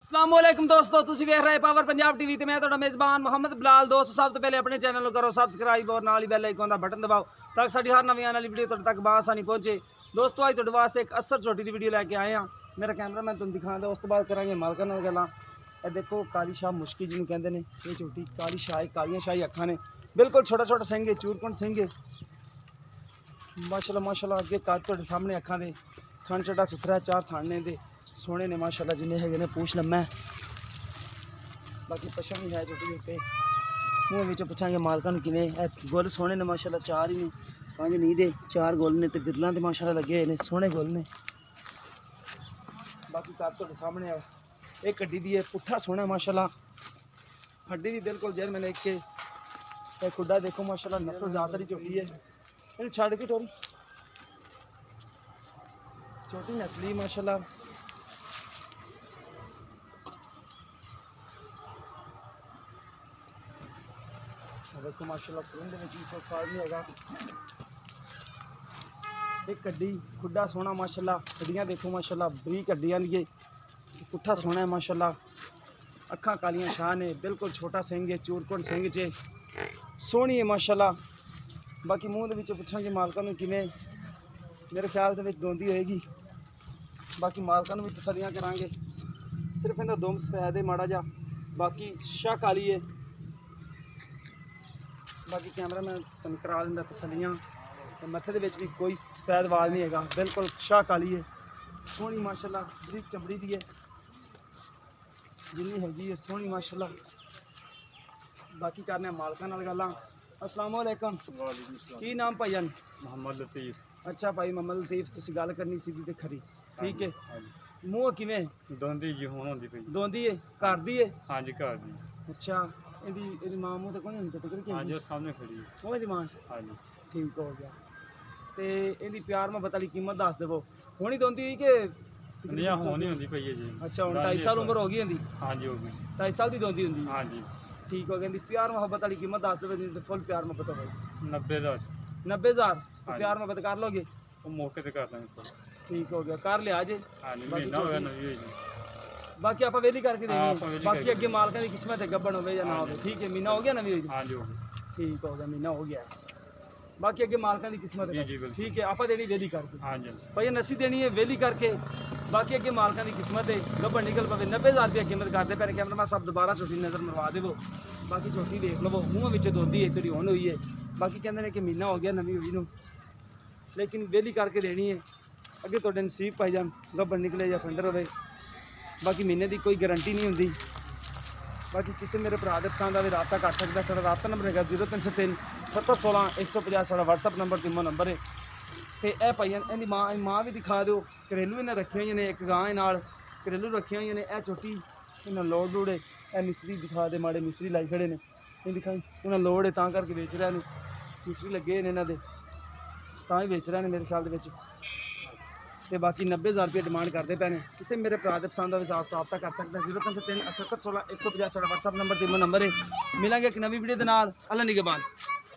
अस्सलामुअलैकुम दोस्तों, तुसी वेख रहे पावर पंजाब टीवी ते मैं तुहाडा मेज़बान मोहम्मद बिलाल। दोस्त सब तो पहले अपने चैनल को करो सब्सक्राइब और नाल ही बेल आइकन दा बटन दबाओ ताकि साडी हर नवी आने वाली वीडियो तुहाडे तक बासानी पहुंचे। दोस्तों अज तुहाडे वास्ते एक असर छोटी दी वीडियो लैके आए हैं। मेरा कैमरा मैं तुहानू दिखांदा, उस तो बाद करांगे मालकां नाल गल्लां। ए देखो काली शाह मुश्की जिन्हों कहते हैं, ये झोटी काली शाह कालियां शाही अखां ने, बिल्कुल छोटा छोटा सिंह चूरकुंड सिंह माशाल्लाह माशाल्लाह। अगे कद तुहाडे सामने अखां दे, थन चढ़ा सुथरा, चार थाने दे सोहने ने माशाल्लाह, जिन्ने है पूछ लम्मा है, बाकी पशम भी है छोटी उत्ते। मूँह में पुछांगे मालकां नूं किवें। गुल सोहने ने माशाल्लाह, चार ही ने, पांच नी दे चार गुल ने, तो गिरलां ते माशाल्लाह लगे ने, सोहने गुल ने। बाकी कद तुहाडे सामने है, एक कड्डी दी है, पुट्ठा सोहना माशाल्लाह, हड्डी भी बिल्कुल जैर में लेके। खुड्डा देखो माशाल्लाह, नस्ल ज़्यादातर ही छोटी है। इन्हें छड़ के टोरी छोटी नस्ली माशाल्लाह। देखो माशाल्लाह कुंड में कोई फाल नहीं होगा। एक कड्डी खुड्डा सोहना माशाल्लाह, हड्डियाँ देखो माशाल्लाह, बरीक हड्डियाँ दी, पुट्ठा सोहना है माशाल्लाह। अखां कालियां शाह ने, बिल्कुल छोटा सिंह है, चूरकुंड सिंह चे, सोहनी है माशाल्लाह। बाकी मूँह के पुछांगे मालकां नूं किवें, मेरे ख्याल दे विच दोंदी होएगी। बाकी मालकां नूं भी तसल्लियां करांगे। सिर्फ इहदा दुम सफैद है माड़ा जा, बाकी शाह काली है। बाकी कैमरा मैं तुहानूं करा दिंदा तसल्लियां। मत्थे दे विच भी कोई सफैद वाल नहीं है, बिल्कुल शाह काली है, सोहनी माशाल्लाह, बरीक चमड़ी दी है, जिन्नी हैगी है सोहनी माशाल्लाह। बाकी करने मालकां नाल गल्लां। अस्सलाम वालेकुम। की नाम भाईजान? मोहम्मद लतीफ़। अच्छा भाई मोहम्मद लतीफ़, तुसीं गल करनी सीधी ते खरी, ठीक है। मूँह किवें? दोंदी जी हुण होंदी पई। दोंदी है, घर दी है? हाँ जी घर दी। अच्छा, इहदी मां मूँह ते कोई नहीं टुकड़ हाँ जी वो सामने खड़ी है। वो इहदी मां? हाँ जी ठीक हो गया। तो इहदी प्यार मुहब्बत वाली कीमत दस देवो। हुण ही दोंदी कि नहीं हुण ही होंदी पई है जी। अच्छा, हुण 2.5 साल उम्र हो गई इहदी? हाँ जी हो गई। 2.5 साल की दोंदी हुंदी? हाँ जी ठीक हो गया। इहदी प्यार मुहब्बत वाली कीमत दस देवो, नहीं तो फुल प्यार मुहब्बत होगी। 90,000। 90,000 हाँ प्यार मुहब्बत कर लोगे? वो मौके ते कर देंगे। ठीक हो गया, कर लिया जे। हाँ जी बाकी महीना हो गया छोटी- नवी हुई जी। बाकी आप वेली करके हाँ, देंगे। आपां वेली बाकी करके अगे मालकां की किस्मत है, गब्बन हो या ना हाँ हो। जी। ठीक है, महीना हो गया नवी हुई? हाँ जी हो गई। ठीक हो गया, महीना हो गया। बाकी अगे मालकां की किस्मत जी है। जी बिल्कुल। ठीक है, आप देनी वेली करके। हाँ जी भाई नसी देनी है वेली करके। बाकी अगे मालकां की किस्मत है, गब्बन निकल पवे। 90,000 रुपया कीमत करते पे। कैमरा सब दोबारा छोटी नज़र मरवा देवो। बाकी छोटी देख लवो, मूँह में दोंदी है, थोड़ी हुण हुई है। बाकी कहते हैं कि महीना हो गया नवी हुई नूं, लेकिन वेली करके देनी है। अगे तुहाडे नसीब भाईजान गब्बन निकले या फिंडर होवे। बाकी महीने की कोई गारंटी नहीं होंगी। बाकी किसी मेरे भरा दे पसंद आए रबता कर सकता। साढ़ा रबता नंबर है 0303 7016 150। साढ़ा व्हाट्सअप नंबर तिमो नंबर है। तो यह भाईजान इहदी माँ भी दिखा दो। घरेलू इन्हें रखी हुई ने, एक गां नाल घरेलू रखी हुई ने। यह छोटी इन्हें लोड़ लूड़ है। यह मिस्त्री दिखा दे, माड़े मिस्त्री लाई खड़े ने, ये दिखाई उन्हें लोड़ है तां करके बेच रहे हैं। मिस्त्री लगे ने इन्हों के, तां ही बेच रहे हैं मेरे ख्याल के। तो बाकी 90,000 रुपये डिमांड करते पे ने। किसी मेरे भरा दे पसंद आए आप रबता कर सकते हैं। 0303 78 16 150। साढ़ा व्हाट्सअप नंबर तिमो नंबर है। मिलेंगे एक नवी वीडियो के नाल। अल्लाह निगहबान।